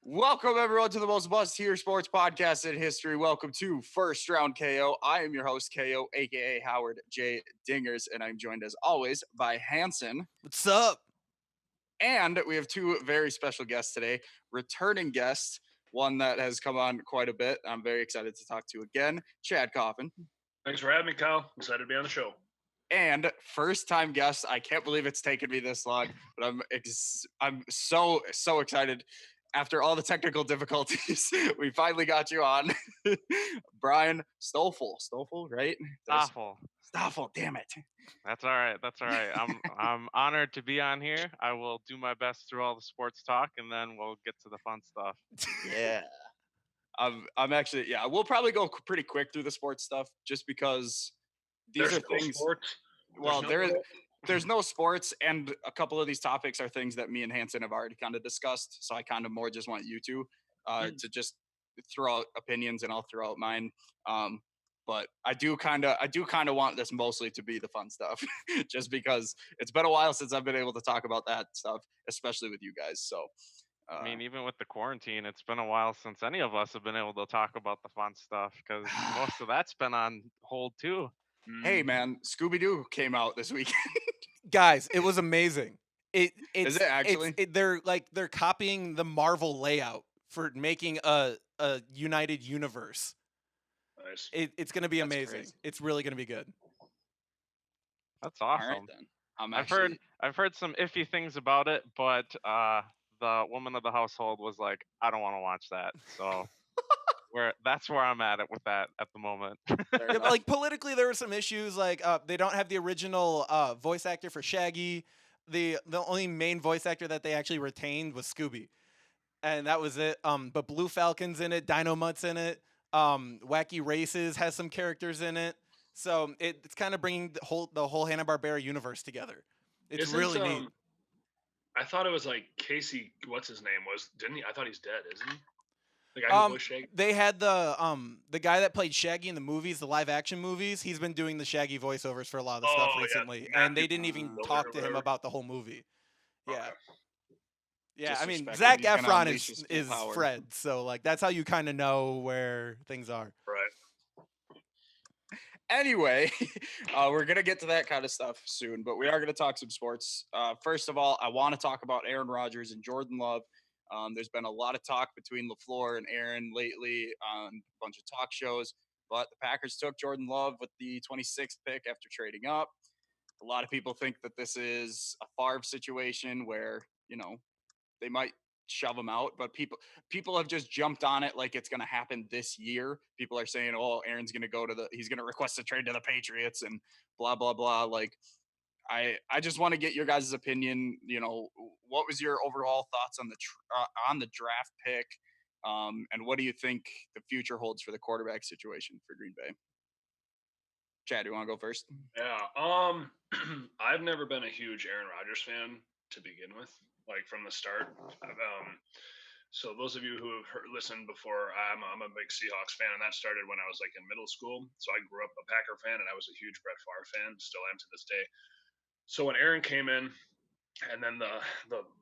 Welcome, everyone, to the most must-hear sports podcast in history. Welcome to First Round KO. I am your host, KO, a.k.a. Howard J. Dingers, and I'm joined, as always, by Hanson. What's up? And we have two very special guests today. Returning guests, one that has come on quite a bit. I'm very excited to talk to again, Chad Coffin. Thanks for having me, Kyle. Excited to be on the show. And first-time guest. I can't believe it's taken me this long, but I'm so excited. After all the technical difficulties, we finally got you on. Bryan Stoffel, right? Awful. Stoffel, damn it. That's all right. That's all right. I'm honored to be on here. I will do my best through all the sports talk, and then we'll get to the fun stuff. Yeah. I'm actually, we'll probably go pretty quick through the sports stuff just because these There's are no things. sports. Well, there's no sports, and a couple of these topics are things that me and Hanson have already kind of discussed. So I kind of more just want you two to just throw out opinions, and I'll throw out mine. But I do kind of want this mostly to be the fun stuff, just because it's been a while since I've been able to talk about that stuff, especially with you guys. So. I mean, even with the quarantine, it's been a while since any of us have been able to talk about the fun stuff because most of that's been on hold too. Hey, man, Scooby-Doo came out this weekend. Guys, it was amazing. It's Is it actually? they're copying the Marvel layout for making a united universe. Nice. It's gonna be That's amazing. crazy. It's really gonna be good. That's All awesome. right, then. I've heard some iffy things about it, but the woman of the household was like, I don't want to watch that. So that's where I'm at with that at the moment. Fair Yeah, enough. but like politically, there were some issues. Like they don't have the original voice actor for Shaggy. The only main voice actor that they actually retained was Scooby, and that was it. But Blue Falcon's in it. Dino Mutt's in it. Wacky Races has some characters in it. So it's kind of bringing the whole Hanna-Barbera universe together. It's really neat. I thought it was like Casey. What's his name? Didn't he? I thought he's dead, isn't he? The guy who voiced Shaggy. They had the guy that played Shaggy in the movies, the live action movies. He's been doing the Shaggy voiceovers for a lot of the stuff Oh, yeah, recently, Matthew and they didn't even Miller talk or to him whatever. about the whole movie. Yeah, Okay. yeah. I mean, Disrespectful. Zac He's gonna Efron unleash his full is power. Fred, so like that's how you kind of know where things are. Right. Anyway, we're gonna get to that kind of stuff soon, but we are gonna talk some sports. First of all, I want to talk about Aaron Rodgers and Jordan Love. There's been a lot of talk between LaFleur and Aaron lately on a bunch of talk shows, but the Packers took Jordan Love with the 26th pick after trading up. A lot of people think that this is a Favre situation where they might shove him out, but people have just jumped on it like it's going to happen this year. People are saying, "Oh, Aaron's going to he's going to request a trade to the Patriots," and blah blah blah. Like, I just want to get your guys' opinion. What was your overall thoughts on the draft pick, and what do you think the future holds for the quarterback situation for Green Bay? Chad, do you want to go first? Yeah. I've never been a huge Aaron Rodgers fan to begin with, like from the start. So those of you who have listened before, I'm a big Seahawks fan, and that started when I was like in middle school. So I grew up a Packer fan, and I was a huge Brett Favre fan, still am to this day. So when Aaron came in, and then the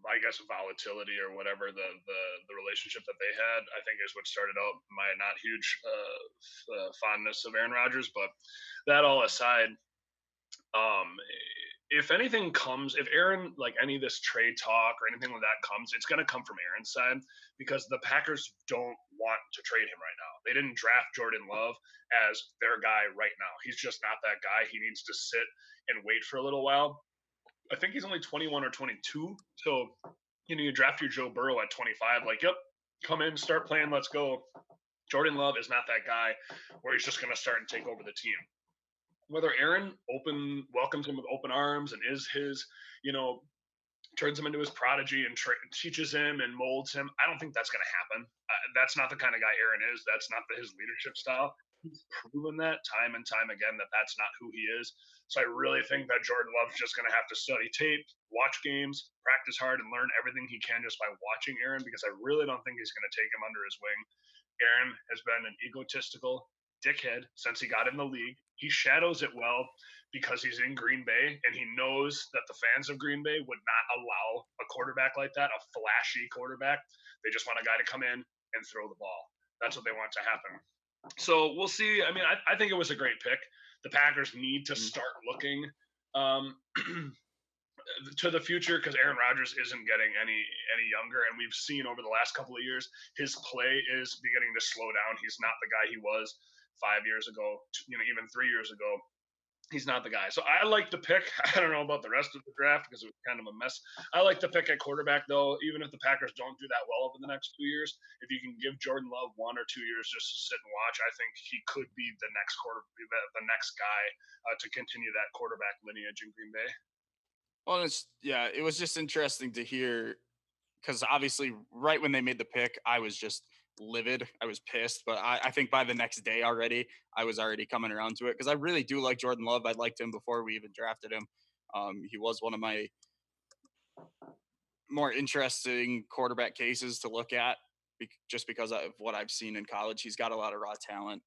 I guess volatility or whatever the relationship that they had, I think is what started out my not huge fondness of Aaron Rodgers. But that all aside, um, if anything comes, if Aaron, like any of this trade talk or anything like that comes, it's going to come from Aaron's side because the Packers don't want to trade him right now. They didn't draft Jordan Love as their guy right now. He's just not that guy. He needs to sit and wait for a little while. I think he's only 21 or 22. So, you draft your Joe Burrow at 25, like, yep, come in, start playing, let's go. Jordan Love is not that guy where he's just going to start and take over the team. Whether Aaron welcomes him with open arms and is his, turns him into his prodigy and teaches him and molds him, I don't think that's going to happen. That's not the kind of guy Aaron is. That's not his leadership style. He's proven that time and time again that that's not who he is. So I really think that Jordan Love's just going to have to study tape, watch games, practice hard, and learn everything he can just by watching Aaron, because I really don't think he's going to take him under his wing. Aaron has been an egotistical, dickhead since he got in the league. He shadows it well because he's in Green Bay and he knows that the fans of Green Bay would not allow a quarterback like that, a flashy quarterback. They just want a guy to come in and throw the ball. That's what they want to happen. So we'll see. I mean, I think it was a great pick. The Packers need to start looking to the future because Aaron Rodgers isn't getting any younger, and we've seen over the last couple of years his play is beginning to slow down. He's not the guy he was 5 years ago, even 3 years ago. He's not the guy. So I like the pick. I don't know about the rest of the draft because it was kind of a mess. I like the pick at quarterback, though. Even if the Packers don't do that well over the next 2 years, if you can give Jordan Love 1 or 2 years just to sit and watch, I think he could be the next guy to continue that quarterback lineage in Green Bay. Well, it was just interesting to hear because obviously right when they made the pick, I was just livid. I was pissed, but I think by the next day already, I was already coming around to it because I really do like Jordan Love. I liked him before we even drafted him. He was one of my more interesting quarterback cases to look at just because of what I've seen in college. He's got a lot of raw talent.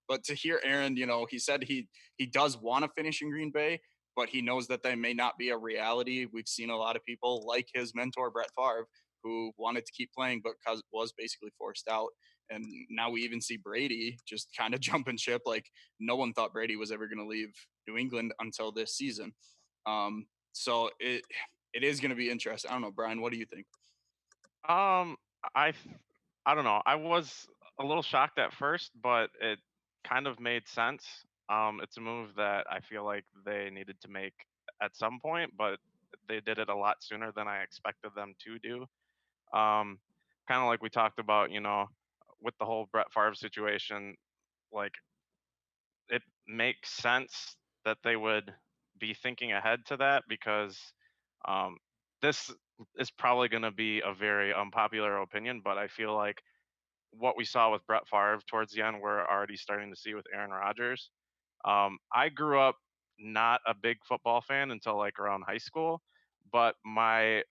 But to hear Aaron, he said he does want to finish in Green Bay, but he knows that they may not be a reality. We've seen a lot of people like his mentor, Brett Favre, who wanted to keep playing, but was basically forced out. And now we even see Brady just kind of jumping ship. Like no one thought Brady was ever going to leave New England until this season. So it is going to be interesting. I don't know, Brian, what do you think? Um, I don't know. I was a little shocked at first, but it kind of made sense. It's a move that I feel like they needed to make at some point, but they did it a lot sooner than I expected them to do. Um, Kind of like we talked about, with the whole Brett Favre situation, like it makes sense that they would be thinking ahead to that because um, this is probably going to be a very unpopular opinion, but I feel like what we saw with Brett Favre towards the end, we're already starting to see with Aaron Rodgers. I grew up not a big football fan until like around high school, but my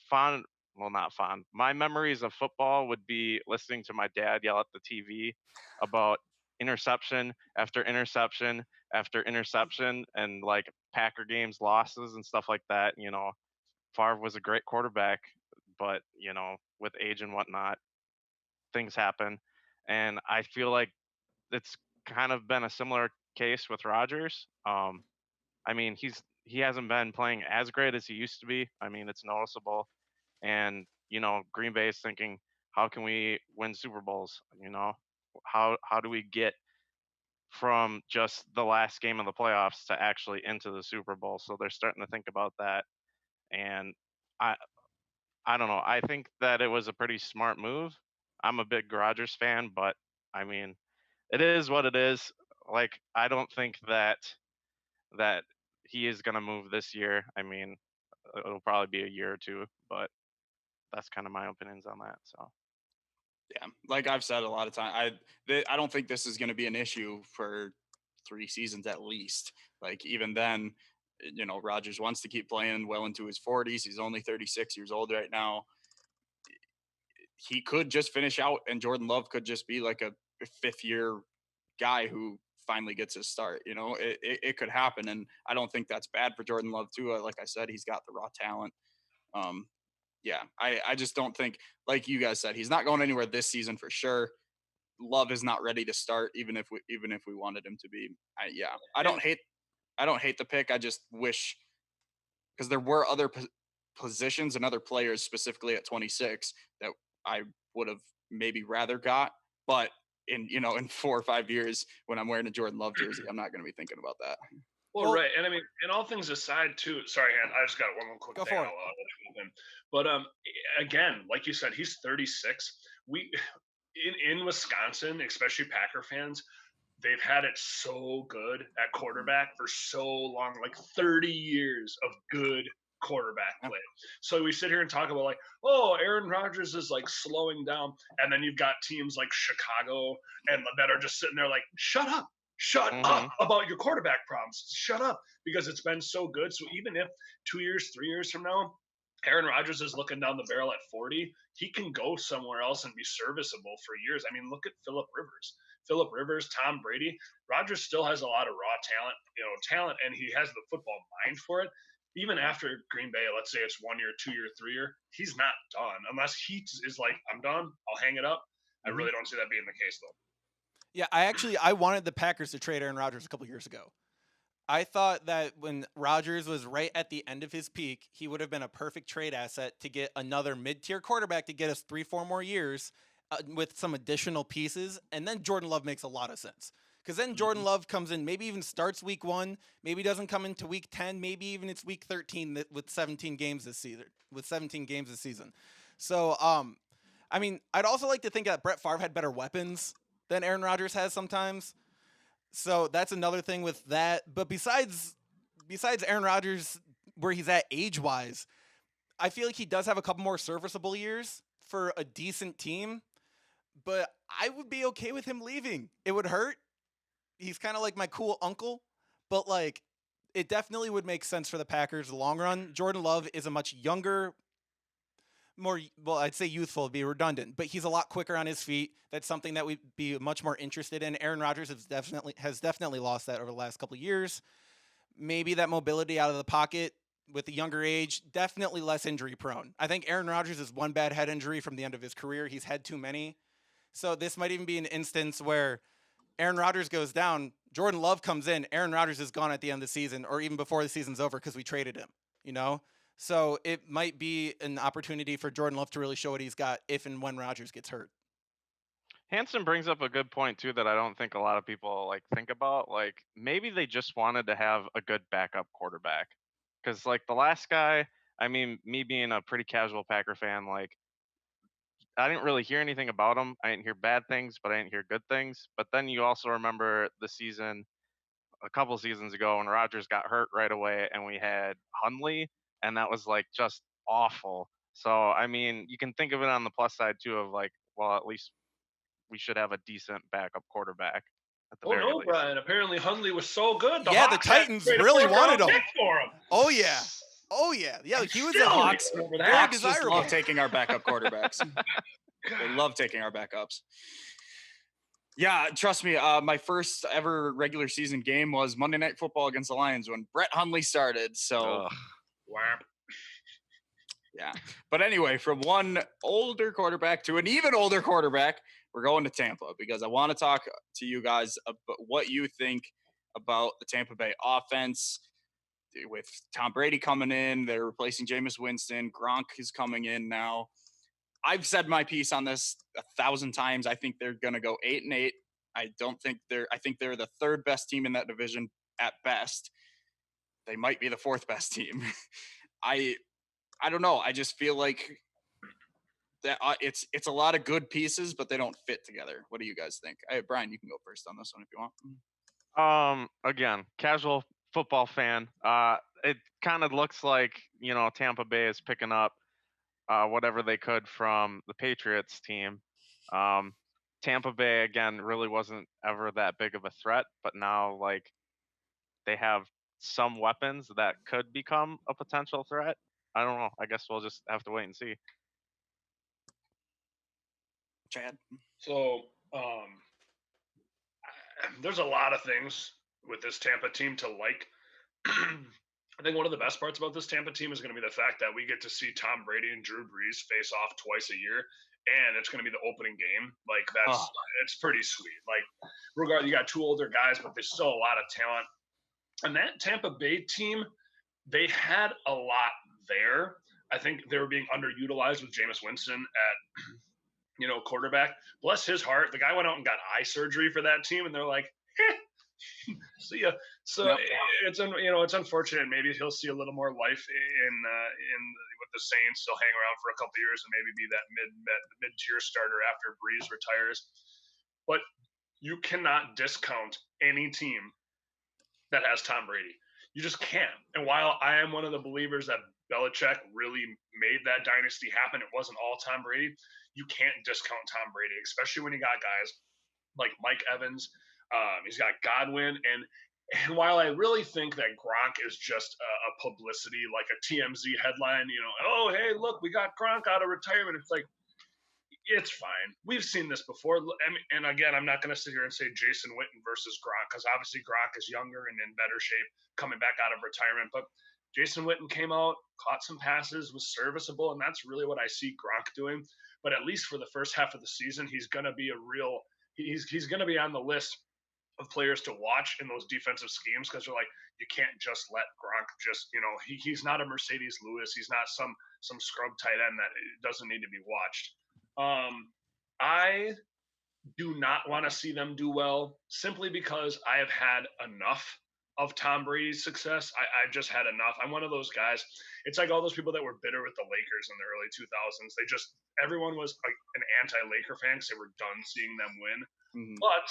fond, well, not fond, my memories of football would be listening to my dad yell at the TV about interception after interception after interception and like Packer games losses and stuff like that. Favre was a great quarterback, but with age and whatnot, things happen. And I feel like it's kind of been a similar case with Rodgers. I mean, he hasn't been playing as great as he used to be. I mean, it's noticeable. And Green Bay is thinking, how can we win Super Bowls? How do we get from just the last game of the playoffs to actually into the Super Bowl? So they're starting to think about that. And I I don't know. I think that it was a pretty smart move. I'm a big Rodgers fan, but I mean, it is what it is. Like, I don't think that he is gonna move this year. I mean, it'll probably be a year or two, but that's kind of my opinions on that. So Yeah, like I've said a lot of time, I don't think this is going to be an issue for 3 seasons at least. Like even then, Rogers wants to keep playing well into his 40s. He's only 36 years old right now. He could just finish out, and Jordan Love could just be like a fifth year guy who finally gets his start. It could happen, and I don't think that's bad for Jordan Love too. Like I said, he's got the raw talent. Um, yeah, I just don't think, like you guys said, he's not going anywhere this season for sure. Love is not ready to start, even if we wanted him to be. I don't hate the pick. I just wish because there were other positions and other players specifically at 26 that I would have maybe rather got, but in 4 or 5 years when I'm wearing a Jordan Love jersey, I'm not going to be thinking about that. Well, right, and I mean, and all things aside, too. Sorry, Han, I just got one more quick Go thing. for it. But again, like you said, he's 36. We in Wisconsin, especially Packer fans, they've had it so good at quarterback for so long, like 30 years of good quarterback play. So we sit here and talk about like, oh, Aaron Rodgers is like slowing down, and then you've got teams like Chicago and that are just sitting there like, shut up about your quarterback problems. Shut up, because it's been so good. So even if 2 years, 3 years from now, Aaron Rodgers is looking down the barrel at 40. He can go somewhere else and be serviceable for years. I mean, look at Phillip Rivers. Phillip Rivers, Tom Brady. Rodgers still has a lot of raw talent, and he has the football mind for it. Even after Green Bay, let's say it's 1 year, 2 year, 3 year, he's not done unless he is like, I'm done. I'll hang it up. I really don't see that being the case, though. Yeah, I wanted the Packers to trade Aaron Rodgers a couple years ago. I thought that when Rodgers was right at the end of his peak, he would have been a perfect trade asset to get another mid-tier quarterback to get us 3-4 more years with some additional pieces. And then Jordan Love makes a lot of sense. Because then Jordan Love comes in, maybe even starts week 1, maybe doesn't come into week 10, maybe even it's week 13 with 17 games this season. So, I mean, I'd also like to think that Brett Favre had better weapons than Aaron Rodgers has sometimes. So that's another thing with that. But besides Aaron Rodgers, where he's at age-wise, I feel like he does have a couple more serviceable years for a decent team. But I would be okay with him leaving. It would hurt. He's kind of like my cool uncle. But, like, it definitely would make sense for the Packers in the long run. Jordan Love is a much younger, I'd say youthful, be redundant, but he's a lot quicker on his feet. That's something that we'd be much more interested in. Aaron Rodgers has definitely lost that over the last couple of years. Maybe that mobility out of the pocket with the younger age, definitely less injury prone. I think Aaron Rodgers is one bad head injury from the end of his career. He's had too many. So this might even be an instance where Aaron Rodgers goes down, Jordan Love comes in, Aaron Rodgers is gone at the end of the season or even before the season's over because we traded him, So it might be an opportunity for Jordan Love to really show what he's got if and when Rodgers gets hurt. Hanson brings up a good point too that I don't think a lot of people think about. Like maybe they just wanted to have a good backup quarterback. Cuz like the last guy, I mean, me being a pretty casual Packer fan, I didn't really hear anything about him. I didn't hear bad things, but I didn't hear good things. But then you also remember the season a couple seasons ago when Rodgers got hurt right away and we had Hundley and that was just awful. So I mean, you can think of it on the plus side too of well, at least we should have a decent backup quarterback at the very no, least. Bryan. Apparently Hundley was so good. The Titans really wanted him. For him. Oh yeah. Yeah, he was a Hawks. Very desirable. Just love taking our backup quarterbacks. They love taking our backups. Yeah, trust me. My first ever regular season game was Monday Night Football against the Lions when Brett Hundley started. So, yeah. But anyway, from one older quarterback to an even older quarterback, we're going to Tampa because I want to talk to you guys about what you think about the Tampa Bay offense. With Tom Brady coming in, they're replacing Jameis Winston. Gronk is coming in now. I've said my piece on this 1,000 times. I think they're going to go 8-8. I think they're the third best team in that division at best. They might be the fourth best team. I don't know. I just feel like that it's a lot of good pieces, but they don't fit together. What do you guys think? Bryan, you can go first on this one if you want. Again, casual football fan. It kind of looks like Tampa Bay is picking up whatever they could from the Patriots team. Tampa Bay again really wasn't ever that big of a threat, but now they have some weapons that could become a potential threat. I don't know. I guess we'll just have to wait and see. Chad. So there's a lot of things with this Tampa team to like. I think one of the best parts about this Tampa team is going to be the fact that we get to see Tom Brady and Drew Brees face off twice a year, and it's going to be the opening game. It's pretty sweet. Regardless, you got two older guys, but there's still a lot of talent. And that Tampa Bay team, they had a lot there. I think they were being underutilized with Jameis Winston at quarterback. Bless his heart, the guy went out and got eye surgery for that team, and they're like, see ya. So it's unfortunate. Maybe he'll see a little more life in with the Saints. He'll hang around for a couple of years and maybe be that mid-tier starter after Brees retires. But you cannot discount any team that has Tom Brady. You just can't. And while I am one of the believers that Belichick really made that dynasty happen, it wasn't all Tom Brady. You can't discount Tom Brady, especially when you got guys like Mike Evans. He's got Godwin, and And while I really think that Gronk is just a publicity, like a TMZ headline, oh, hey, look, we got Gronk out of retirement. It's like, it's fine. We've seen this before. And again, I'm not going to sit here and say Jason Witten versus Gronk, because obviously Gronk is younger and in better shape coming back out of retirement. But Jason Witten came out, caught some passes, was serviceable, and that's really what I see Gronk doing. But at least for the first half of the season, he's going to be he's going to be on the list of players to watch in those defensive schemes, because they're like, you can't just let Gronk just, he's not a Mercedes Lewis. He's not some scrub tight end that doesn't need to be watched. I do not want to see them do well, simply because I have had enough of Tom Brady's success. I've just had enough. I'm one of those guys. It's like all those people that were bitter with the Lakers in the early 2000s. Everyone was like an anti-Laker fan because they were done seeing them win. Mm-hmm. But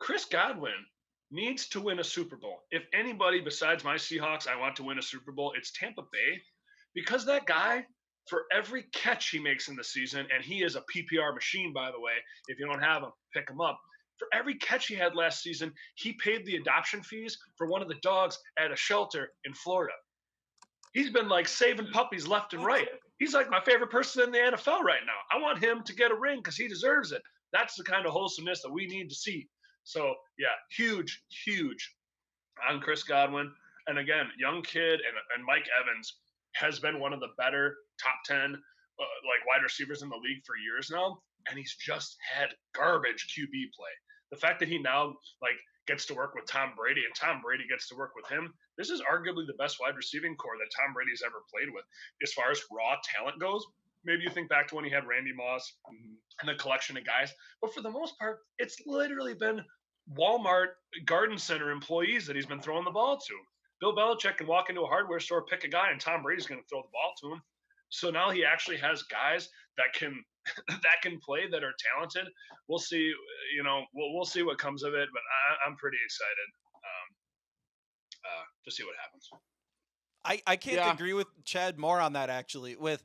Chris Godwin needs to win a Super Bowl. If anybody besides my Seahawks I want to win a Super Bowl, it's Tampa Bay, because that guy, for every catch he makes in the season, and he is a PPR machine, by the way. If you don't have him, pick him up. For every catch he had last season, he paid the adoption fees for one of the dogs at a shelter in Florida. He's been like saving puppies left and right. He's like my favorite person in the NFL right now. I want him to get a ring because he deserves it. That's the kind of wholesomeness that we need to see. So, yeah, huge on Chris Godwin. And again, young kid, and Mike Evans has been one of the better top 10 wide receivers in the league for years now, and he's just had garbage QB play. The fact that he now gets to work with Tom Brady, and Tom Brady gets to work with him, this is arguably the best wide receiving core that Tom Brady's ever played with as far as raw talent goes. Maybe you think back to when he had Randy Moss and the collection of guys, but for the most part, it's literally been Walmart Garden Center employees that he's been throwing the ball to. Bill Belichick can walk into a hardware store, pick a guy, and Tom Brady's going to throw the ball to him. So now he actually has guys that can play, that are talented. We'll see. We'll see what comes of it. But I'm pretty excited to see what happens. I can't agree with Chad more on that, actually. With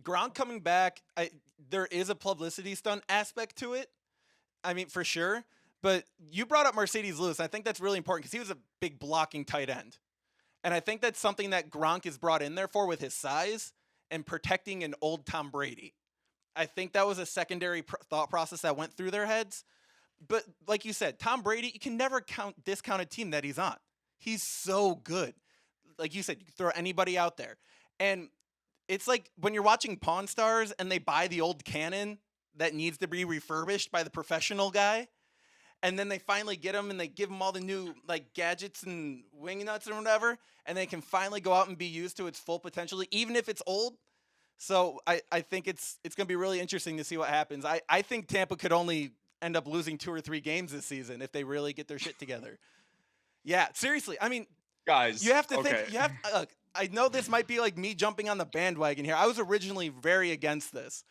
Gronk coming back, there is a publicity stunt aspect to it. I mean, for sure. But you brought up Mercedes Lewis. I think that's really important because he was a big blocking tight end. And I think that's something that Gronk is brought in there for with his size and protecting an old Tom Brady. I think that was a secondary thought process that went through their heads. But like you said, Tom Brady, you can never discount a team that he's on. He's so good. Like you said, you can throw anybody out there. And it's like when you're watching Pawn Stars and they buy the old cannon that needs to be refurbished by the professional guy. And then they finally get him and they give him all the new gadgets and wing nuts or whatever. And they can finally go out and be used to its full potential, even if it's old. So I think it's going to be really interesting to see what happens. I think Tampa could only end up losing 2 or 3 games this season if they really get their shit together. Yeah, seriously. I mean, guys, you have to think. You have. Look, I know this might be like me jumping on the bandwagon here. I was originally very against this,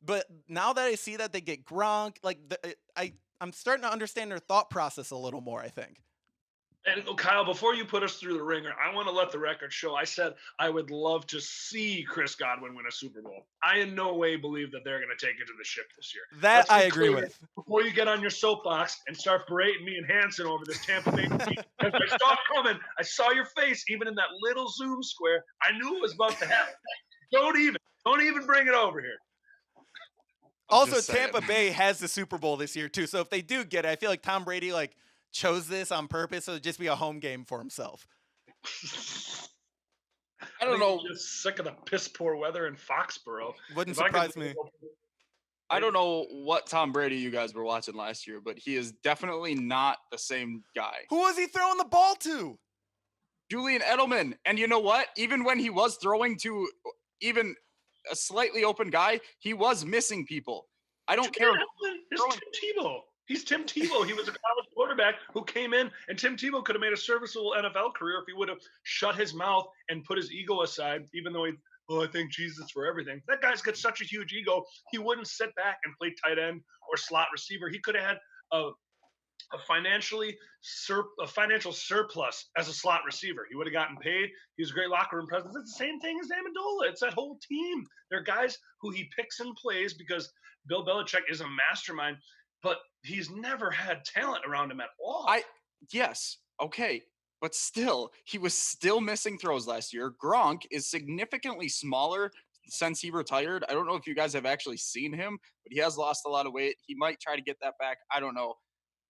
but now that I see that they get Gronk, I'm starting to understand their thought process a little more, I think. And Kyle, before you put us through the ringer, I want to let the record show. I said I would love to see Chris Godwin win a Super Bowl. I in no way believe that they're going to take it to the ship this year. That I agree with. Before you get on your soapbox and start berating me and Hanson over this Tampa Bay team, because I saw it coming. I saw your face even in that little Zoom square. I knew it was about to happen. Don't even bring it over here. Also, Tampa Bay has the Super Bowl this year too. So if they do get it, I feel like Tom Brady chose this on purpose, so it'd just be a home game for himself. I don't know. Just sick of the piss poor weather in Foxborough. Wouldn't surprise me. I don't know what Tom Brady you guys were watching last year, but he is definitely not the same guy. Who was he throwing the ball to? Julian Edelman. And you know what? Even when he was throwing to even a slightly open guy, he was missing people. I don't care. It's Tim Tebow. He's Tim Tebow. He was a college quarterback who came in, and Tim Tebow could have made a serviceable NFL career if he would have shut his mouth and put his ego aside, even though I thank Jesus for everything. That guy's got such a huge ego, he wouldn't sit back and play tight end or slot receiver. He could have had a financial surplus as a slot receiver. He would have gotten paid. He was a great locker room presence. It's the same thing as Amendola. It's that whole team. They're guys who he picks and plays because Bill Belichick is a mastermind, but he's never had talent around him at all. Yes, okay, but still, he was still missing throws last year. Gronk is significantly smaller since he retired. I don't know if you guys have actually seen him, but he has lost a lot of weight. He might try to get that back. I don't know.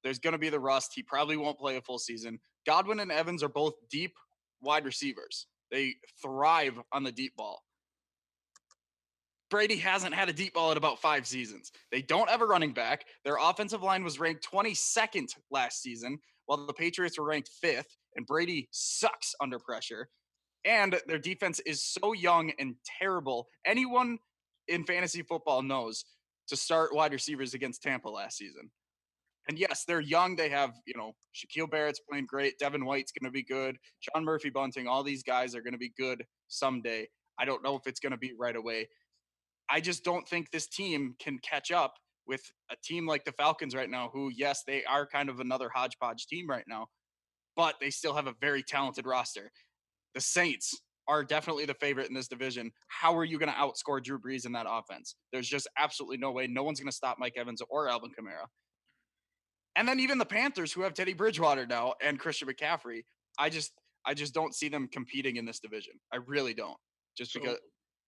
There's going to be the rust. He probably won't play a full season. Godwin and Evans are both deep wide receivers. They thrive on the deep ball. Brady hasn't had a deep ball in about 5 seasons. They don't have a running back. Their offensive line was ranked 22nd last season, while the Patriots were ranked 5th, and Brady sucks under pressure. And their defense is so young and terrible. Anyone in fantasy football knows to start wide receivers against Tampa last season. And yes, they're young. They have, Shaquille Barrett's playing great. Devin White's going to be good. Sean Murphy Bunting, all these guys are going to be good someday. I don't know if it's going to be right away. I just don't think this team can catch up with a team like the Falcons right now, who, yes, they are kind of another hodgepodge team right now, but they still have a very talented roster. The Saints are definitely the favorite in this division. How are you going to outscore Drew Brees in that offense? There's just absolutely no way. No one's going to stop Mike Evans or Alvin Kamara. And then even the Panthers, who have Teddy Bridgewater now and Christian McCaffrey, I just don't see them competing in this division. I really don't.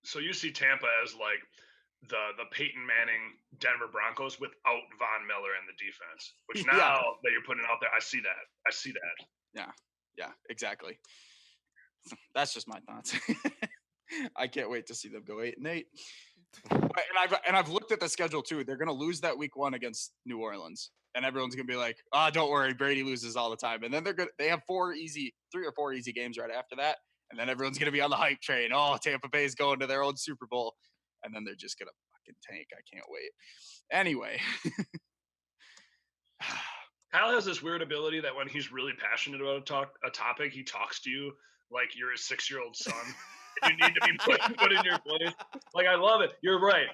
So you see Tampa as like the Peyton Manning Denver Broncos without Von Miller in the defense, which now that you're putting out there, I see that. Yeah, exactly. That's just my thoughts. I can't wait to see them go 8-8. And I've looked at the schedule too. They're going to lose that week 1 against New Orleans, and everyone's going to be like, don't worry, Brady loses all the time. And then they have 3 or 4 easy games right after that. And then everyone's going to be on the hype train. Oh, Tampa Bay is going to their own Super Bowl. And then they're just going to fucking tank. I can't wait. Anyway. Kyle has this weird ability that when he's really passionate about a topic, he talks to you like you're his 6-year-old son. You need to be put in your place. Like, I love it. You're right.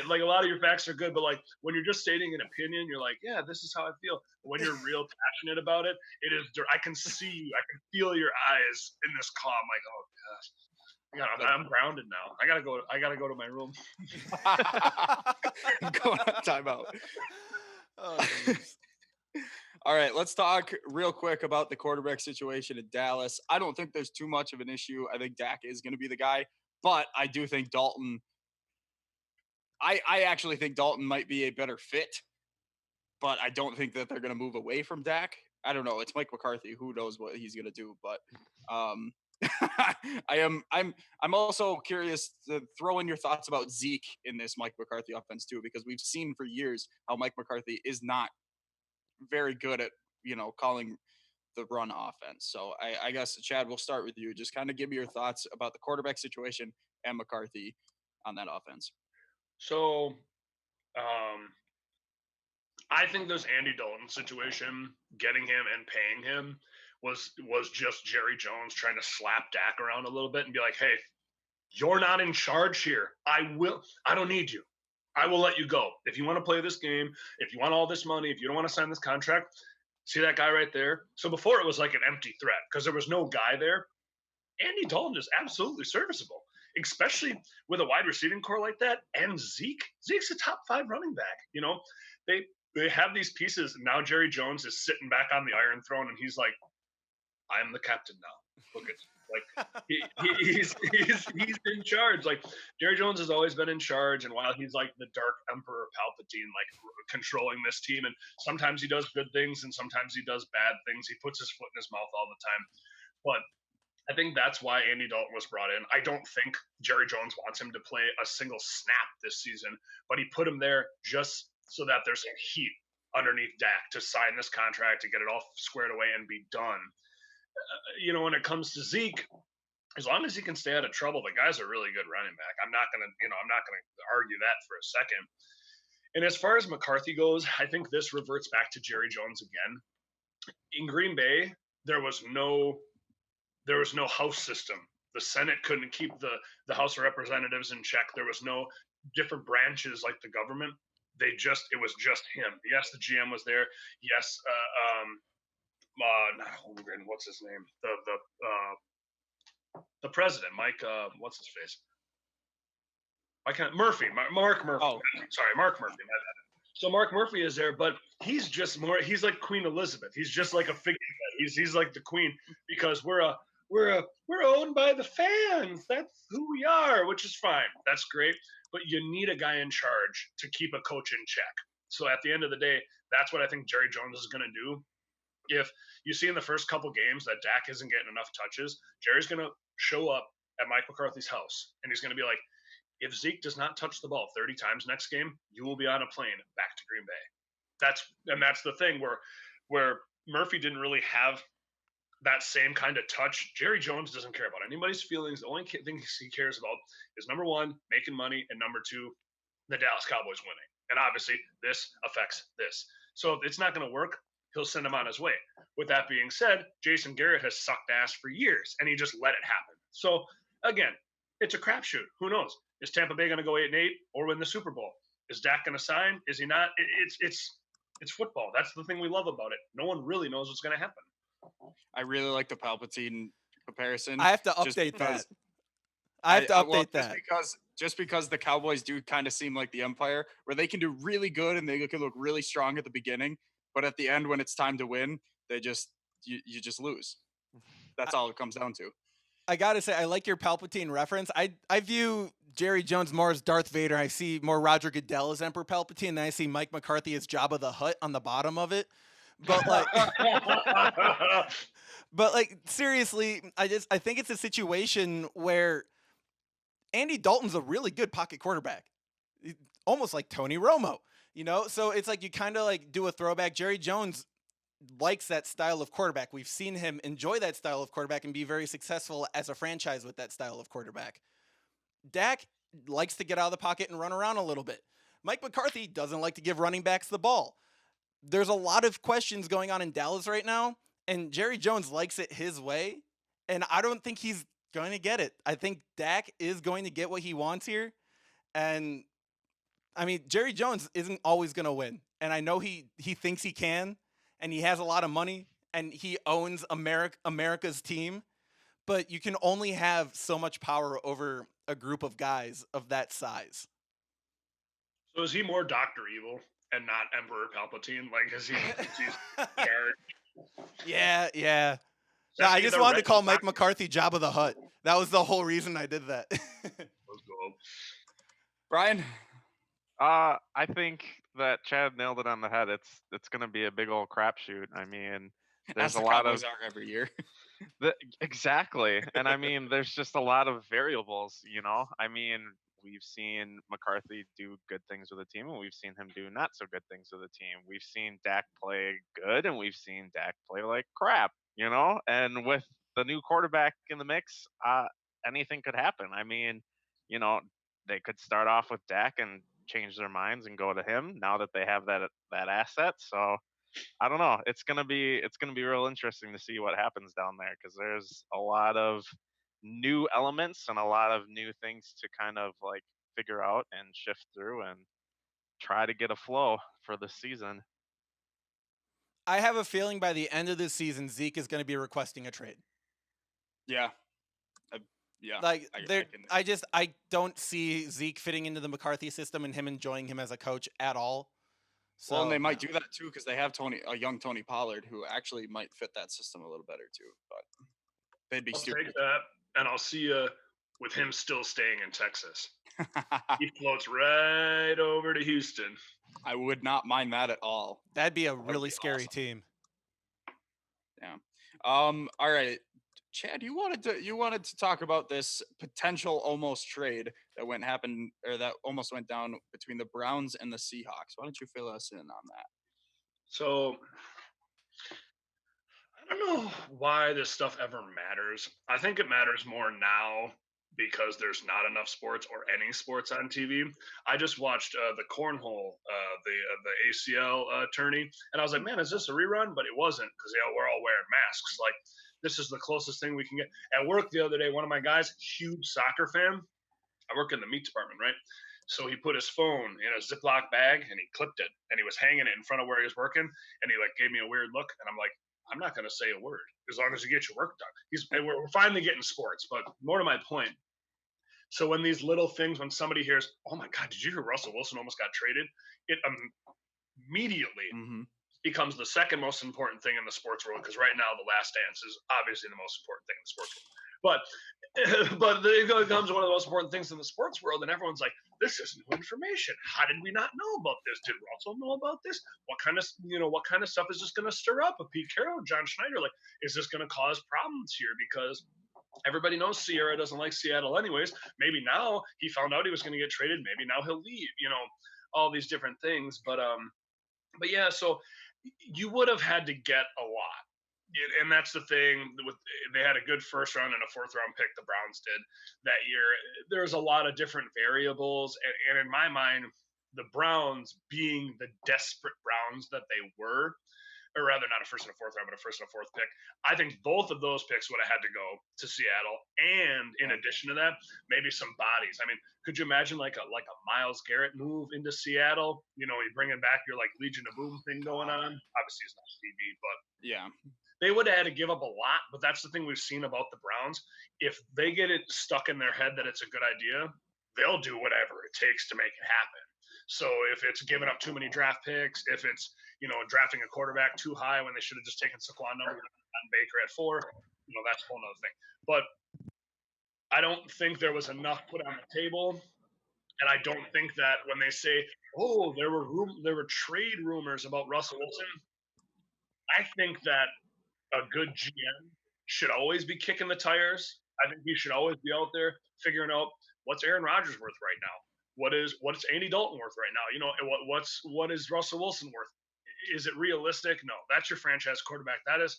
Like, a lot of your facts are good, but like when you're just stating an opinion, you're like, yeah, this is how I feel. But when you're real passionate about it, I can see you. I can feel your eyes in this calm. Like, oh gosh, I'm grounded now. I gotta go to my room. I'm going on timeout. All right, let's talk real quick about the quarterback situation in Dallas. I don't think there's too much of an issue. I think Dak is going to be the guy, but I do think Dalton – I actually think Dalton might be a better fit, but I don't think that they're going to move away from Dak. I don't know. It's Mike McCarthy. Who knows what he's going to do, but I'm also curious to throw in your thoughts about Zeke in this Mike McCarthy offense too, because we've seen for years how Mike McCarthy is not very good at, calling the run offense. So I guess, Chad, we'll start with you. Just kind of give me your thoughts about the quarterback situation and McCarthy on that offense. So, I think this Andy Dalton situation, getting him and paying him, was just Jerry Jones trying to slap Dak around a little bit and be like, hey, you're not in charge here. I don't need you. I will let you go. If you want to play this game, if you want all this money, if you don't want to sign this contract, see that guy right there? So before it was like an empty threat because there was no guy there. Andy Dalton is absolutely serviceable, especially with a wide receiving core like that. And Zeke. Zeke's a top 5 running back. They have these pieces. And now Jerry Jones is sitting back on the Iron Throne, and he's like, I'm the captain now. Look at he's in charge. Like, Jerry Jones has always been in charge, and while he's like the Dark Emperor Palpatine, like controlling this team, and sometimes he does good things and sometimes he does bad things. He puts his foot in his mouth all the time. But I think that's why Andy Dalton was brought in. I don't think Jerry Jones wants him to play a single snap this season, but he put him there just so that there's some heat underneath Dak to sign this contract, to get it all squared away and be done. When it comes to Zeke, as long as he can stay out of trouble, the guy's a really good running back. I'm not gonna argue that for a second. And as far as McCarthy goes, I think this reverts back to Jerry Jones again. In Green Bay, there was no House system. The Senate couldn't keep the House of Representatives in check. There was no different branches like the government. It was just him. Yes, the GM was there. Yes, not Holmgren. What's his name? The president, Mike. What's his face? Mark Murphy. Oh, sorry, Mark Murphy. So Mark Murphy is there, but he's just more. He's like Queen Elizabeth. He's just like a figurehead. He's like the queen because we're owned by the fans. That's who we are, which is fine. That's great. But you need a guy in charge to keep a coach in check. So at the end of the day, that's what I think Jerry Jones is going to do. If you see in the first couple games that Dak isn't getting enough touches, Jerry's going to show up at Mike McCarthy's house and he's going to be like, if Zeke does not touch the ball 30 times next game, you will be on a plane back to Green Bay. That's the thing where Murphy didn't really have that same kind of touch. Jerry Jones doesn't care about anybody's feelings. The only thing he cares about is number one, making money, and number two, the Dallas Cowboys winning. And obviously, this affects this. So if it's not going to work, he'll send him on his way. With that being said, Jason Garrett has sucked ass for years, and he just let it happen. So again, it's a crapshoot. Who knows? Is Tampa Bay going to go 8-8 or win the Super Bowl? Is Dak going to sign? Is he not? It's football. That's the thing we love about it. No one really knows what's going to happen. I really like the Palpatine comparison. I have to update that. I have to update that. Just because the Cowboys do kind of seem like the Empire, where they can do really good and they can look really strong at the beginning, but at the end when it's time to win, you just lose. That's all it comes down to. I gotta say, I like your Palpatine reference. I view Jerry Jones more as Darth Vader. I see more Roger Goodell as Emperor Palpatine, and I see Mike McCarthy as Jabba the Hutt on the bottom of it. But like, seriously, I think it's a situation where Andy Dalton's a really good pocket quarterback, almost like Tony Romo, So it's like you kind of like do a throwback. Jerry Jones likes that style of quarterback. We've seen him enjoy that style of quarterback and be very successful as a franchise with that style of quarterback. Dak likes to get out of the pocket and run around a little bit. Mike McCarthy doesn't like to give running backs the ball. There's a lot of questions going on in Dallas right now, and Jerry Jones likes it his way, and I don't think he's going to get it. I think Dak is going to get what he wants here, and I mean, Jerry Jones isn't always going to win, and I know he thinks he can, and he has a lot of money, and he owns America's team, but you can only have so much power over a group of guys of that size. So is he more Dr. Evil and not Emperor Palpatine? Like, is he Yeah. No, I just wanted to call Mike McCarthy Jabba the Hutt. That was the whole reason I did that. Let's go. Brian? I think that Chad nailed it on the head. It's going to be a big old crapshoot. I mean, there's a lot of are every year. Exactly. And I mean, there's just a lot of variables, I mean, we've seen McCarthy do good things with the team, and we've seen him do not so good things with the team. We've seen Dak play good, and we've seen Dak play like crap, And with the new quarterback in the mix, anything could happen. I mean, they could start off with Dak and change their minds and go to him now that they have that asset. So I don't know. It's gonna be real interesting to see what happens down there, because there's a lot of new elements and a lot of new things to kind of like figure out and shift through and try to get a flow for the season. I have a feeling by the end of this season, Zeke is going to be requesting a trade. Yeah. Like I don't see Zeke fitting into the McCarthy system and him enjoying him as a coach at all. So, well, and they might do that too because they have a young Tony Pollard who actually might fit that system a little better too. But they'd be stupid. I'll take that, and I'll see you with him still staying in Texas. He floats right over to Houston. I would not mind that at all. That'd be a really scary team. Yeah. All right. Chad, you wanted to talk about this potential almost trade that almost went down between the Browns and the Seahawks. Why don't you fill us in on that? So I don't know why this stuff ever matters. I think it matters more now because there's not enough sports or any sports on TV. I just watched the cornhole, the ACL tourney, and I was like, man, is this a rerun? But it wasn't, because we're all wearing masks. Like, this is the closest thing we can get. At work the other day, one of my guys, huge soccer fan, I work in the meat department, right? So he put his phone in a Ziploc bag and he clipped it, and he was hanging it in front of where he was working, and he like gave me a weird look, and I'm like, I'm not going to say a word as long as you get your work done. We're finally getting sports, but more to my point. So when these little things, when somebody hears, oh my God, did you hear Russell Wilson almost got traded? immediately Mhm. becomes the second most important thing in the sports world, because right now The Last Dance is obviously the most important thing in the sports world. But but it becomes one of the most important things in the sports world, and everyone's like, "This is new information. How did we not know about this? Did Russell know about this? What kind of stuff is this going to stir up? A Pete Carroll, John Schneider, like, is this going to cause problems here? Because everybody knows Sierra doesn't like Seattle anyways. Maybe now he found out he was going to get traded. Maybe now he'll leave. All these different things. But yeah, so you would have had to get a lot. And that's the thing. They had a good first round and a fourth round pick. The Browns did that year. There's a lot of different variables, and in my mind, the Browns, being the desperate Browns that they were, or rather not a first and a fourth round, but a first and a fourth pick. I think both of those picks would have had to go to Seattle. And in addition to that, maybe some bodies. I mean, could you imagine like a Myles Garrett move into Seattle? You bringing back your like Legion of Boom thing going on. Obviously, it's not TV, but Yeah. they would have had to give up a lot. But that's the thing we've seen about the Browns. If they get it stuck in their head that it's a good idea, they'll do whatever it takes to make it happen. So if it's giving up too many draft picks, if it's drafting a quarterback too high when they should have just taken Saquon number on Baker at 4, that's a whole nother thing. But I don't think there was enough put on the table, and I don't think that when they say, "Oh, there were trade rumors about Russell Wilson," I think that a good GM should always be kicking the tires. I think he should always be out there figuring out what's Aaron Rodgers worth right now. What's Andy Dalton worth right now? What is Russell Wilson worth? Is it realistic? No, that's your franchise quarterback. That is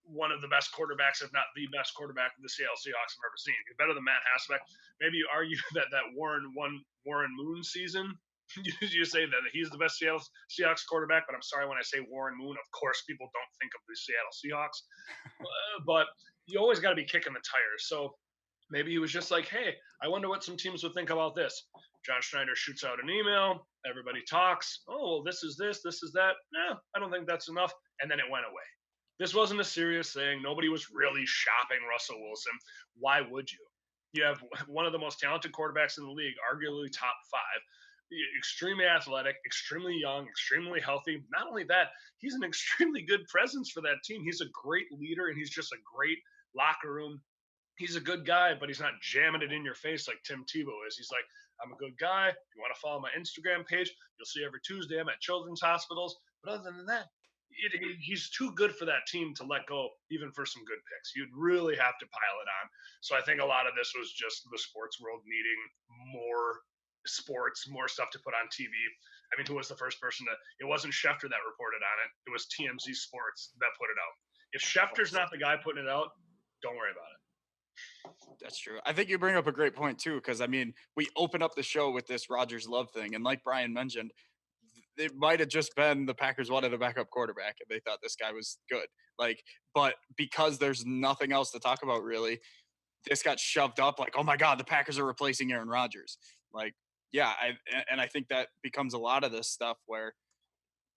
one of the best quarterbacks, if not the best quarterback the Seattle Seahawks have ever seen. He's better than Matt Hasselbeck. Maybe you argue that Warren Moon season. You say that he's the best Seattle Seahawks quarterback, but I'm sorry when I say Warren Moon. Of course, people don't think of the Seattle Seahawks, but you always got to be kicking the tires. So maybe he was just like, "Hey, I wonder what some teams would think about this." John Schneider shoots out an email. Everybody talks. "Oh, well, this is this is that." I don't think that's enough. And then it went away. This wasn't a serious thing. Nobody was really shopping Russell Wilson. Why would you? You have one of the most talented quarterbacks in the league, arguably top 5. Extremely athletic, extremely young, extremely healthy. Not only that, he's an extremely good presence for that team. He's a great leader, and he's just a great locker room. He's a good guy, but he's not jamming it in your face like Tim Tebow is. He's like, "I'm a good guy. If you want to follow my Instagram page, you'll see every Tuesday I'm at children's hospitals." But other than that, he's too good for that team to let go, even for some good picks. You'd really have to pile it on. So I think a lot of this was just the sports world needing more sports, more stuff to put on TV. I mean, who was the first person it wasn't Schefter that reported on it. It was TMZ Sports that put it out. If Schefter's not the guy putting it out, don't worry about it. That's true. I think you bring up a great point too, because I mean, we open up the show with this Rodgers-Love thing, and like Bryan mentioned, it might have just been the Packers wanted a backup quarterback, and they thought this guy was good. But because there's nothing else to talk about really, this got shoved up like, "Oh my God, the Packers are replacing Aaron Rodgers." Yeah, I think that becomes a lot of this stuff where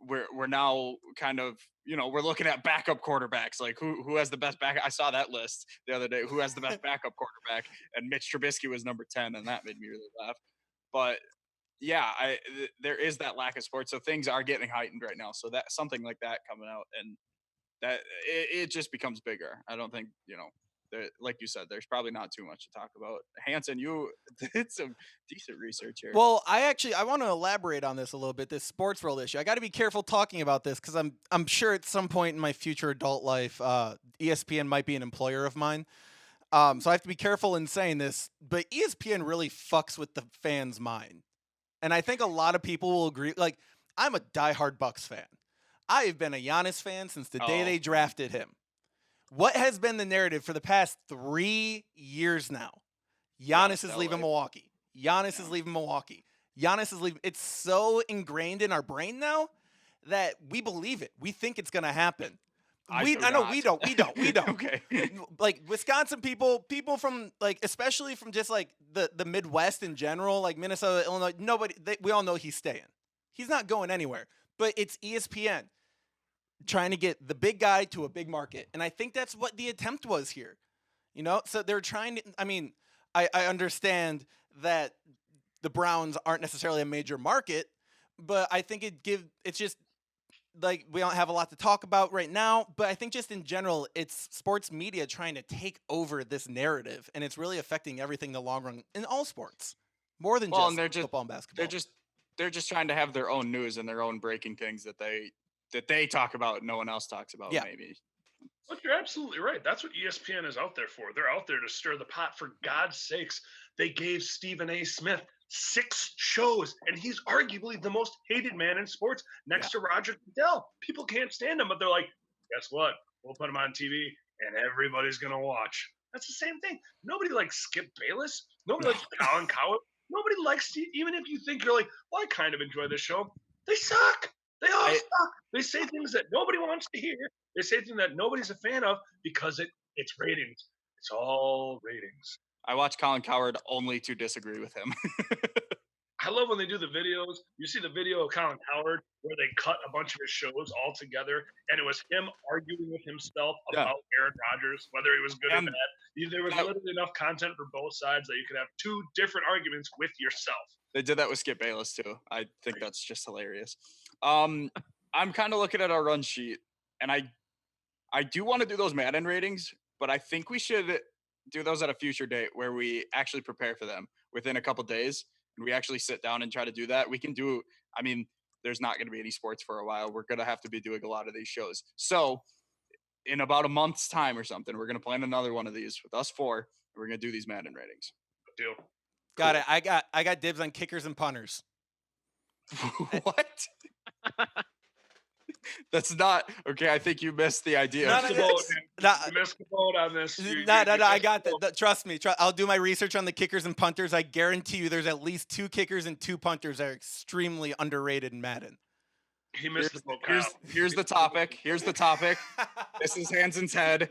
we're now kind of we're looking at backup quarterbacks, like who has the best back. I saw that list the other day, who has the best backup quarterback, and Mitch Trubisky was number 10, and that made me really laugh. But yeah, there is that lack of sports, so things are getting heightened right now. So that something like that coming out, and that it just becomes bigger. I don't think like you said, there's probably not too much to talk about. Hanson, you did some decent research here. Well, I want to elaborate on this a little bit. This sports world issue. I got to be careful talking about this because I'm sure at some point in my future adult life, ESPN might be an employer of mine. So I have to be careful in saying this. But ESPN really fucks with the fans' mind, and I think a lot of people will agree. Like, I'm a diehard Bucks fan. I have been a Giannis fan since the day they drafted him. What has been the narrative for the past 3 years now? Giannis is leaving Milwaukee. Giannis is leaving Milwaukee. Giannis is leaving. It's so ingrained in our brain now that we believe it. We think it's going to happen. I know we don't. Okay. Like Wisconsin people from like, especially from just like the Midwest in general, like Minnesota, Illinois, we all know he's staying. He's not going anywhere. But it's ESPN trying to get the big guy to a big market. And I think that's what the attempt was here. So they're trying to, I mean, I understand that the Browns aren't necessarily a major market, but I think it's just like we don't have a lot to talk about right now, but I think just in general, it's sports media trying to take over this narrative, and it's really affecting everything in the long run in all sports, more than Well, and just football and basketball. they're just trying to have their own news and their own breaking things that they talk about, no one else talks about. Yeah. Maybe. But you're absolutely right. That's what ESPN is out there for. They're out there to stir the pot. For God's sakes, they gave Stephen A. Smith 6 shows, and he's arguably the most hated man in sports next to Roger Goodell. People can't stand him, but they're like, guess what? We'll put him on TV, and everybody's going to watch. That's the same thing. Nobody likes Skip Bayless. Nobody likes Colin Cowherd. Nobody likes Steve. Even if you think you're like, well, I kind of enjoy this show. They suck. They all suck. They say things that nobody wants to hear. They say things that nobody's a fan of because it's ratings. It's all ratings. I watch Colin Cowherd only to disagree with him. I love when they do the videos. You see the video of Colin Cowherd where they cut a bunch of his shows all together, and it was him arguing with himself about Aaron Rodgers, whether he was good or bad. There was literally enough content for both sides that you could have 2 different arguments with yourself. They did that with Skip Bayless too. I think that's just hilarious. I'm kind of looking at our run sheet, and I do want to do those Madden ratings, but I think we should do those at a future date where we actually prepare for them within a couple days, and we actually sit down and try to do that. We can do. I mean, there's not going to be any sports for a while. We're going to have to be doing a lot of these shows. So in about a month's time or something, we're going to plan another one of these with us 4. And we're going to do these Madden ratings. Deal. Got it. I got dibs on kickers and punters. What? That's not okay. I think you missed the idea. You missed the boat on this. No. I got that. Trust me. I'll do my research on the kickers and punters. I guarantee you, there's at least 2 kickers and 2 punters that are extremely underrated in Madden. He missed the boat. Here's the topic. This is Hansen's head.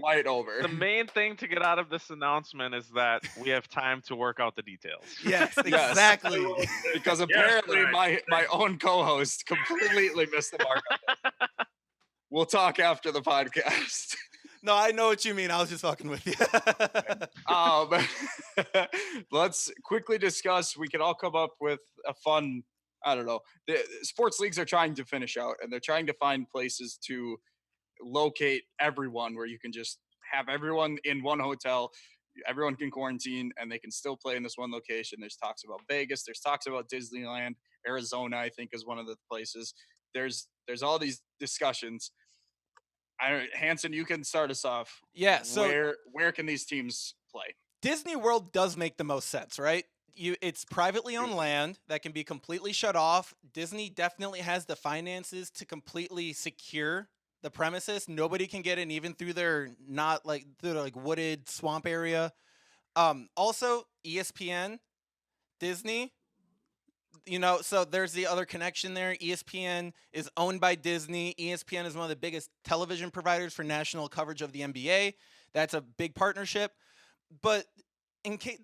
Light over. The main thing to get out of this announcement is that we have time to work out the details. Yes, exactly. Because apparently my own co-host completely missed the mark on that. We'll talk after the podcast. No, I know what you mean. I was just fucking with you. Let's quickly discuss. We can all come up with a fun. I don't know. The sports leagues are trying to finish out, and they're trying to find places to locate everyone where you can just have everyone in one hotel. Everyone can quarantine, and they can still play in this one location. There's talks about Vegas. There's talks about Disneyland. Arizona, I think, is one of the places. There's all these discussions. Hansen, you can start us off. Yeah. So where can these teams play? Disney World does make the most sense, right? It's privately owned land that can be completely shut off. Disney definitely has the finances to completely secure the premises. Nobody can get in, even through their wooded swamp area. Also, ESPN, Disney. So there's the other connection there. ESPN is owned by Disney. ESPN is one of the biggest television providers for national coverage of the NBA. That's a big partnership. But in case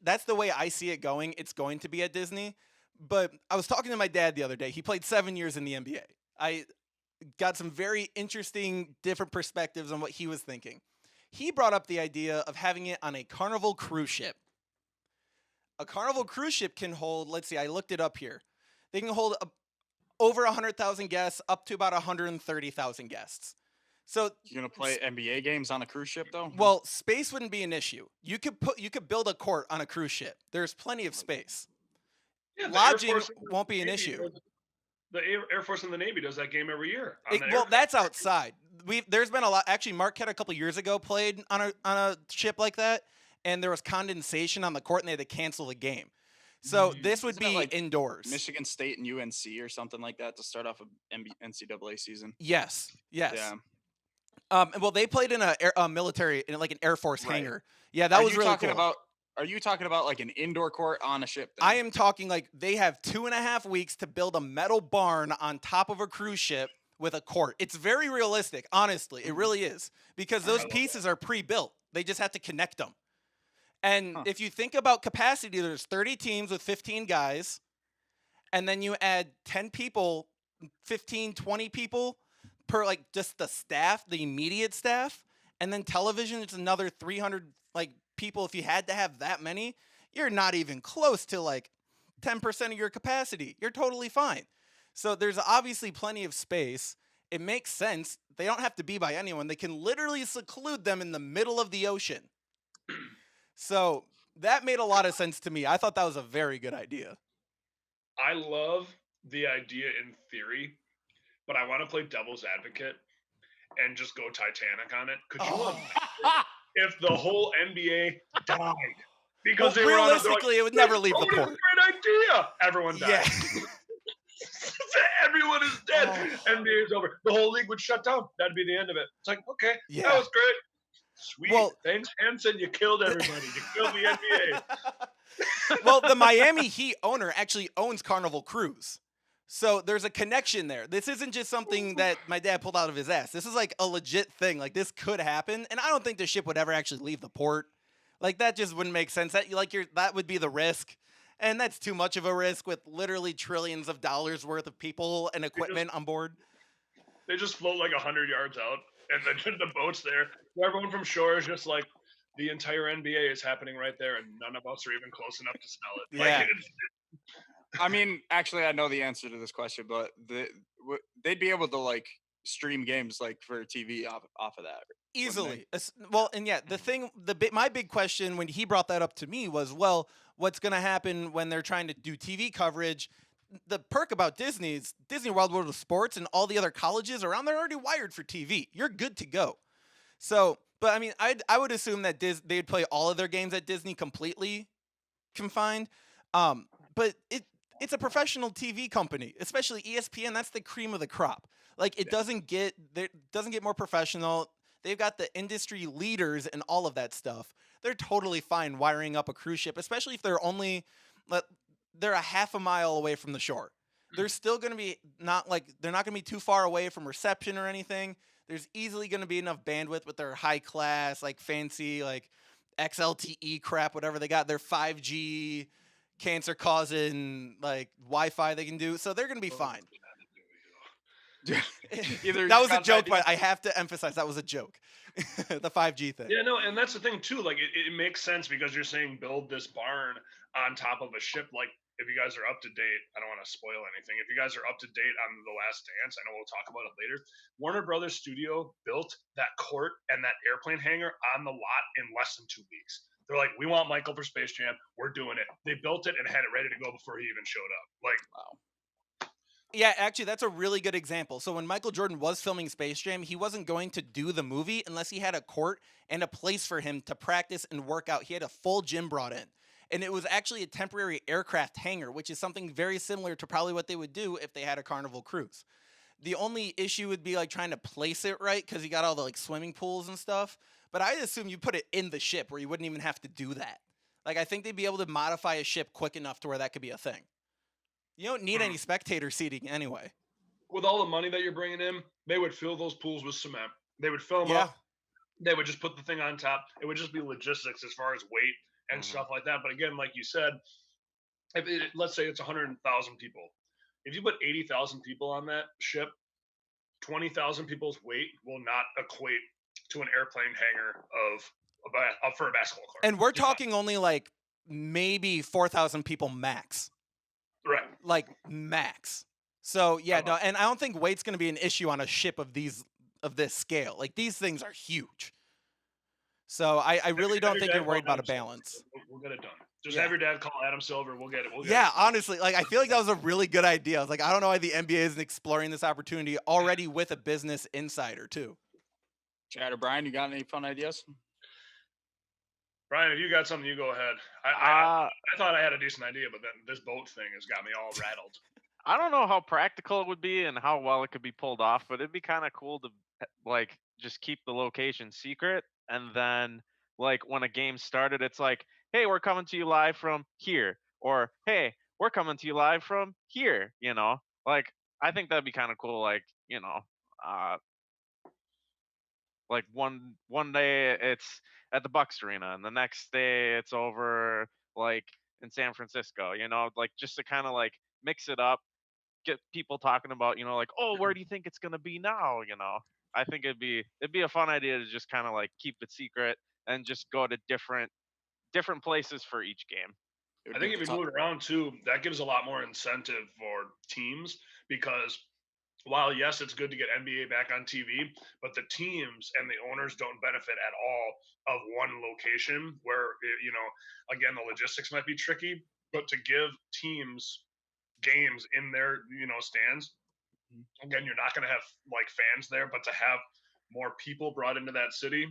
that's the way I see it going. It's going to be at Disney. But I was talking to my dad the other day. He played 7 years in the NBA. I got some very interesting different perspectives on what he was thinking. He brought up the idea of having it on a Carnival cruise ship. A Carnival cruise ship can hold, let's see, I looked it up here. They can hold over 100,000 guests up to about 130,000 guests. So you're gonna play NBA games on a cruise ship, though? Well, space wouldn't be an issue. You could build a court on a cruise ship. There's plenty of space. Yeah, lodging won't be an issue. The Air Force and the Navy does that game every year. That's outside. There's been a lot. Actually, Marquette a couple years ago played on a ship like that, and there was condensation on the court, and they had to cancel the game. So this would be like indoors. Michigan State and UNC or something like that to start off a NCAA season. Yes. Yeah. Well, they played in a military, in like an Air Force hangar. Yeah, that was really cool. Are you talking about like an indoor court on a ship? I am talking like they have 2.5 weeks to build a metal barn on top of a cruise ship with a court. It's very realistic, honestly. It really is, because those pieces are pre-built. They just have to connect them. And if you think about capacity, there's 30 teams with 15 guys, and then you add 10 people, 15, 20 people per like just the staff, the immediate staff, and then television, it's another 300 like people. If you had to have that many, you're not even close to like 10% of your capacity. You're totally fine. So there's obviously plenty of space. It makes sense. They don't have to be by anyone. They can literally seclude them in the middle of the ocean. So that made a lot of sense to me. I thought that was a very good idea. I love the idea in theory, but I want to play devil's advocate and just go Titanic on it. Could you imagine if the whole NBA died? Because well, realistically, it would never leave the port. Great idea. Everyone died. Yeah. Everyone is dead. NBA is over. The whole league would shut down. That'd be the end of it. It's like, okay, that was great. Sweet. Well, thanks, Hansen. You killed everybody. You killed the NBA. Well, the Miami Heat owner actually owns Carnival Cruise. So there's a connection there. This isn't just something that my dad pulled out of his ass. This is like a legit thing. Like, this could happen. And I don't think the ship would ever actually leave the port. Like, that just wouldn't make sense. That would be the risk. And that's too much of a risk with literally trillions of dollars worth of people and equipment on board. They just float like 100 yards out, and then the boat's there. Everyone from shore is just like, the entire NBA is happening right there, and none of us are even close enough to smell it. Yeah. Like, I mean, actually, I know the answer to this question, but they'd be able to like stream games like for TV off of that easily. Well, and yeah, my big question when he brought that up to me was, well, what's going to happen when they're trying to do TV coverage? The perk about Disney is Disney World of Sports and all the other colleges around there are already wired for TV. You're good to go. So, but I mean, I would assume that they'd play all of their games at Disney completely confined. But it's a professional TV company, especially ESPN. That's the cream of the crop. Like, it doesn't get more professional. They've got the industry leaders and all of that stuff. They're totally fine wiring up a cruise ship, especially if they're a half a mile away from the shore. They're still going to be they're not going to be too far away from reception or anything. There's easily going to be enough bandwidth with their high class, like fancy, like XLTE crap, whatever they got, their 5G cancer causing like Wi-Fi they can do. So they're going to be fine. That was a joke, but I have to emphasize that was a joke. The 5G thing. Yeah, no, and that's the thing too. Like, it makes sense because you're saying build this barn on top of a ship. Like, if you guys are up to date, I don't want to spoil anything. If you guys are up to date on The Last Dance, I know we'll talk about it later. Warner Brothers Studio built that court and that airplane hangar on the lot in less than 2 weeks. They're like, we want Michael for Space Jam. We're doing it. They built it and had it ready to go before he even showed up. Like, wow. Yeah, actually, that's a really good example. So when Michael Jordan was filming Space Jam, he wasn't going to do the movie unless he had a court and a place for him to practice and work out. He had a full gym brought in. And it was actually a temporary aircraft hangar, which is something very similar to probably what they would do if they had a Carnival cruise. The only issue would be like trying to place it right because you got all the like swimming pools and stuff. But I assume you put it in the ship where you wouldn't even have to do that. Like, I think they'd be able to modify a ship quick enough to where that could be a thing. You don't need any spectator seating anyway. With all the money that you're bringing in, they would fill those pools with cement. They would fill them up. They would just put the thing on top. It would just be logistics as far as weight and stuff like that. But again, like you said, let's say it's 100,000 people. If you put 80,000 people on that ship, 20,000 people's weight will not equate to an airplane hangar for a basketball court. And we're talking only like maybe 4,000 people max. Right. Like, max. So, yeah, no, and I don't think weight's going to be an issue on a ship of this scale. Like, these things are huge. So, I really don't think you're worried about a balance. We'll get it done. Just have your dad call Adam Silver. We'll get it. Honestly, like, I feel like that was a really good idea. I was like, I don't know why the NBA isn't exploring this opportunity already with a business insider, too. Chad or Brian, you got any fun ideas? Brian, if you got something, you go ahead. I thought I had a decent idea, but then this boat thing has got me all rattled. I don't know how practical it would be and how well it could be pulled off, but it'd be kind of cool to like just keep the location secret, and then like when a game started, it's like, hey, we're coming to you live from here, or hey, we're coming to you live from here. You know, like I think that'd be kind of cool. Like, you know, like one day it's at the Bucks Arena, and the next day it's over like in San Francisco. You know, like just to kind of like mix it up, get people talking about, you know, like, oh, where do you think it's gonna be now? You know, I think it'd be a fun idea to just kind of like keep it secret and just go to different places for each game. It would I be think if the you top- move it around too, that gives a lot more incentive for teams because while yes, it's good to get NBA back on TV, but the teams and the owners don't benefit at all of one location where again the logistics might be tricky, but to give teams games in their stands, again you're not going to have like fans there, but to have more people brought into that city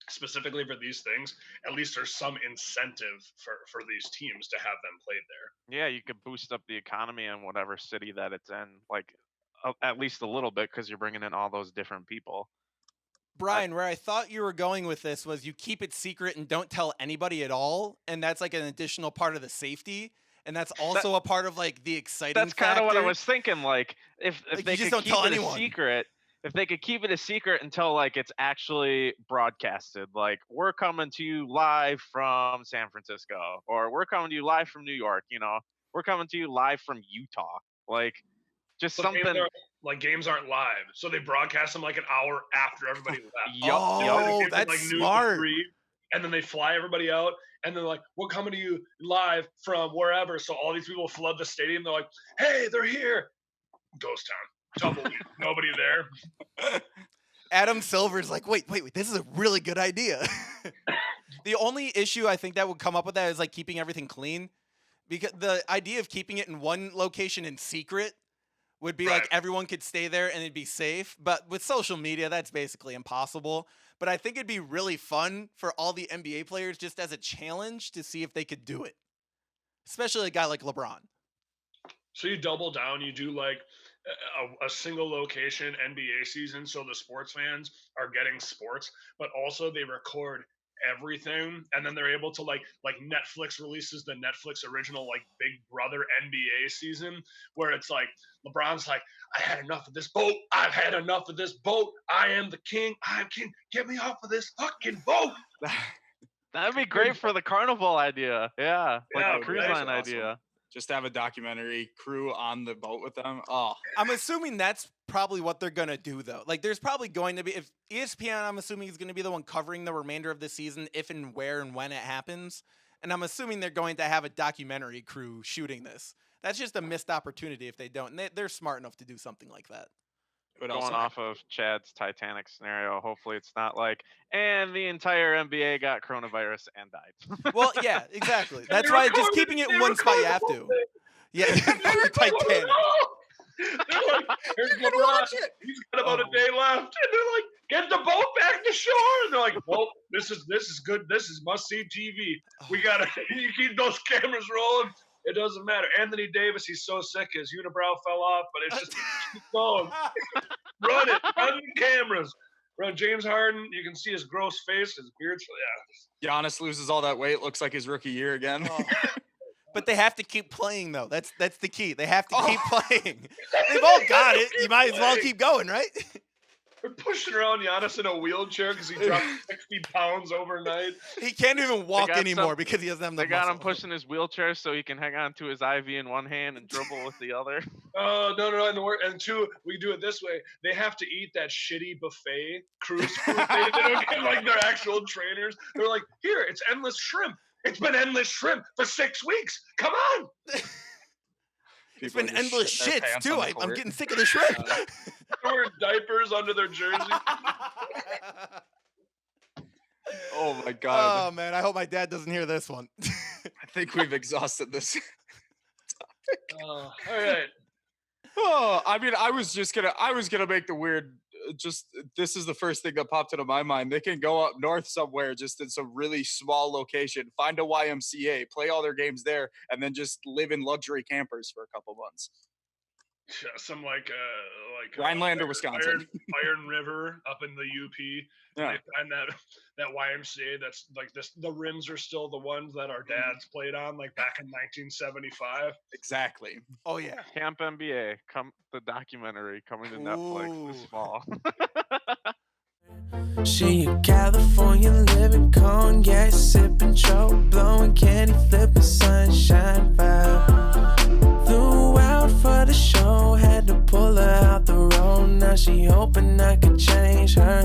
specifically for these things, at least there's some incentive for these teams to have them played there. Yeah, you could boost up the economy in whatever city that it's in, like at least a little bit, because you're bringing in all those different people. Bryan, where I thought you were going with this was you keep it secret and don't tell anybody at all, and that's like an additional part of the safety, and that's also a part of like the exciting. That's kind of what I factor. was thinking. Like if Like, they you just could don't keep tell it anyone. a secret, if they could keep it a secret until like it's actually broadcasted, like we're coming to you live from San Francisco, or we're coming to you live from New York, we're coming to you live from Utah, like just So something. games aren't live, so they broadcast them like an hour after everybody left. Yup, Oh, They that's like noon to smart. 3, and then they fly everybody out, and they're like, "We're coming to you live from wherever." So all these people flood the stadium. They're like, "Hey, they're here!" Ghost town, tumbleweed, nobody there. Adam Silver's like, wait, this is a really good idea. The only issue I think that would come up with that is like keeping everything clean, because the idea of keeping it in one location in secret would be like Right. everyone could stay there and it'd be safe. But with social media, that's basically impossible. But I think it'd be really fun for all the NBA players just as a challenge to see if they could do it, especially a guy like LeBron. So you double down. You do like a single location NBA season, so the sports fans are getting sports, but also they record everything, and then they're able to like Netflix releases the Netflix original like Big Brother NBA season, where it's like LeBron's like, "I had enough of this boat. I've had enough of this boat. I am the king. I'm king. Get me off of this fucking boat." That'd be great for the carnival idea. Yeah, like Yeah, the cruise right. line Awesome. idea. Just have a documentary crew on the boat with them. Oh, I'm assuming that's probably what they're going to do, though. Like, there's probably going to be, if ESPN, I'm assuming, is going to be the one covering the remainder of the season, if and where and when it happens. And I'm assuming they're going to have a documentary crew shooting this. That's just a missed opportunity if they don't. And they're smart enough to do something like that. but Going also off of Chad's Titanic scenario, hopefully it's not like, and the entire NBA got coronavirus and died. Well, yeah, exactly. And That's they why just recorded- keeping it in they one spot, you recorded have the to. whole thing. Yeah, They're Titanic. They're like, "Here's LeBron. watch it. He's got about a day left," and they're like, "Get the boat back to shore." And they're like, "Well, this is good. This is must see TV. We gotta you keep those cameras rolling. It doesn't matter." Anthony Davis, he's so sick, his unibrow fell off, but it's just keep going. Run it, run the cameras. Run James Harden. You can see his gross face, his beard's Giannis loses all that weight, looks like his rookie year again. Oh. But they have to keep playing, though. That's the key. They have to keep Oh. playing. They've all got it. You might as well keep going, right? They're pushing around Giannis in a wheelchair because he dropped 60 pounds overnight. He can't even walk got anymore some- because he doesn't have the They got him muscle. pushing his wheelchair so he can hang on to his IV in one hand and dribble with the other. Oh, no. And two, we do it this way. They have to eat that shitty buffet cruise food. They don't get like their actual trainers. They're like, "Here, it's endless shrimp. It's been endless shrimp for 6 weeks. Come on." It's People been are just endless shitting their shits, pants too. on the I'm court. getting sick of the shrimp. They're wearing diapers under their jersey. Oh my god! Oh, man. I hope my dad doesn't hear this one. I think we've exhausted this. All right. Oh, I mean, I was gonna make the weird. This is the first thing that popped into my mind. They can go up north somewhere, just in some really small location, find a YMCA, play all their games there, and then just live in luxury campers for a couple months. Yeah, some like Rhinelander, Wisconsin. Iron River up in the UP. Yeah. They find that YMCA that's like this. The rims are still the ones that our dads played on, like back in 1975. Exactly. Oh, yeah. Camp NBA, the documentary coming to Netflix this Ooh. fall. She a California living, cognac sipping, tro blowing, candy flipping, sunshine vibe. Flew out for the show, had to pull her out the road. Now she hoping I could change her